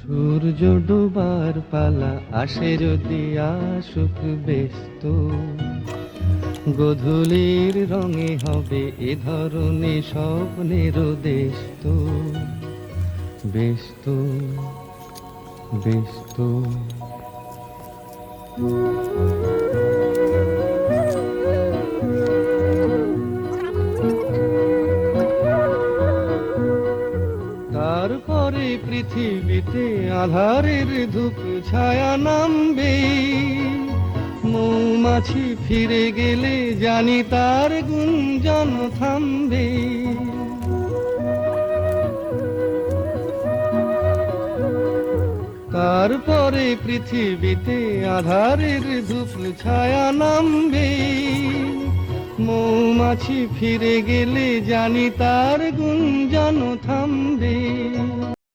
সূর্য ডোবার পালা আসে যদি আসুক ব্যস্ত, গোধূলির রঙে হবে এ ধরনের স্বপ্নের দেশ তো। ব্যস্ত ব্যস্ত তারপরে পৃথিবীতে আধারের ধূপ ছায়া নামবে, মৌমাছি ফিরে গেলে জানি তার গুঞ্জন থামবে। তারপরে পৃথিবীতে আধারের ধূপ ছায়া নামবে, মৌমাছি ফিরে গেলে জানি তার গুঞ্জন থামবে।